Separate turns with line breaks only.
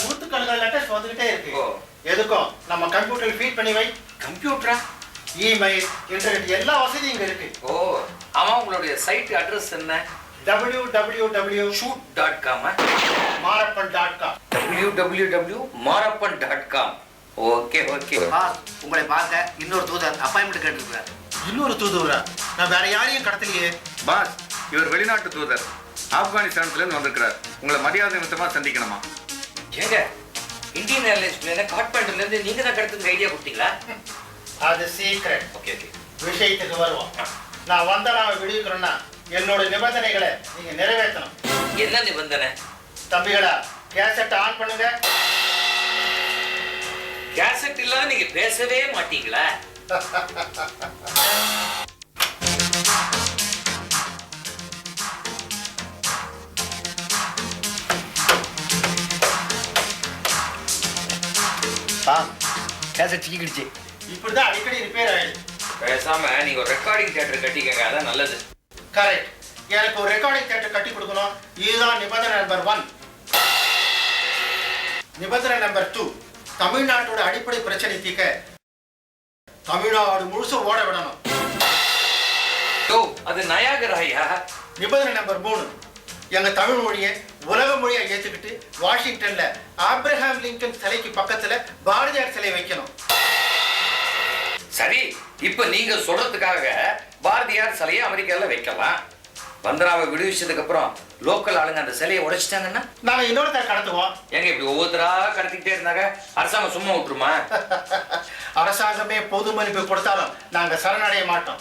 நூத்துக்கணக்கான letters வந்துகிட்டே இருக்கு. எதுக்கும் நம்ம கம்ப்யூட்டர் ஃபீட் பண்ணி வை.
கம்ப்யூட்டரா?
இமெயில், இன்டர்நெட் எல்லா வசதியும் இங்க இருக்கு.
ஓ, ஆமா. உங்களுடைய சைட் அட்ரஸ் என்ன?
www.shoot.com மாரப்பன்.com
www.marappan.com. Okay okay.
உங்களை பார்க்க இன்னொரு தூதர் அப்பாயின்மெண்ட் கேட்டிருக்கிறார்.
இன்னொரு தூதுவரா? நான் வேற யாரையும் கடத்தலையே.
பாஸ், இவர் வெளிநாட்டு தூதர், ஆப்கானிஸ்தான்ல இருந்து வந்திருக்கிறார். உங்களை மரியாதை நிமித்தமா சந்திக்கணுமா?
ஏங்க, இந்தியன் ஏர்லைன்ஸ் பிளேனை காட்மாண்டுல இருந்து நீங்க தான் கடத்துக்கு ஐடியா கொடுத்தீங்களா?
அது சீக்ரெட்.
Okay okay.
விஷயத்துக்கு வருவோம். நான் வந்தனாவை விடுவிக்கிறேன்னா என்னோட நிபந்தனைகளை நீங்க நிறைவேற்றணும்.
என்ன நிபந்தனை?
தம்பிகளா, கேசட் ஆன் பண்ணுங்க.
கேசட் இல்லாம நீங்க பேசவே மாட்டீங்களா?
கேசட் சிக்கிடுச்சு.
இப்படிதான் அடிக்கடி ரிப்பேர் ஆயிடுது.
பேசாம நீங்க ஒரு ரெக்கார்டிங் தியேட்டர் கட்டிக்கங்க, அதான் நல்லது.
கரெக்ட். எனக்கு ஒரு ரெக்கார்டிங் தியேட்டர் கட்டி கொடுக்கணும். இதுதான் நிபந்தனை நம்பர் 1. நிபந்தனை நம்பர் 2, தமிழ்நாட்டோட அடிப்படை பிரச்சனை தீர்க்க தமிழ்நாடு முழுசும் ஓட விடணும்.
ஓ, அது நயாகராயா?
நிபந்தனை நம்பர் 3, எங்க தமிழ் மொழியை உலக மொழியை ஏத்துக்கிட்டு வாஷிங்டன்ல ஆப்ரஹாம் லிங்கன் சிலைக்கு பக்கத்துல பாரதியார் சிலை வைக்கணும்.
சரி, இப்ப நீங்க சொல்றதுக்காக பாரதியார் சிலையை அமெரிக்கால வைக்கலாம். வந்தனாவை விடுவிச்சதுக்கு அப்புறம் லோக்கல் ஆளுங்க அந்த சிலையை உடைச்சிட்டாங்கன்னா
நாங்க இன்னொருத்தர் கடத்துவோம்.
எங்க இப்படி ஒவ்வொருத்தரா கடத்திக்கிட்டே இருந்தாங்க அரசாங்கம் சும்மா விட்டுருமா?
அரசாங்கமே பொது மதிப்பு கொடுத்தாலும் நாங்க சரணடைய மாட்டோம்.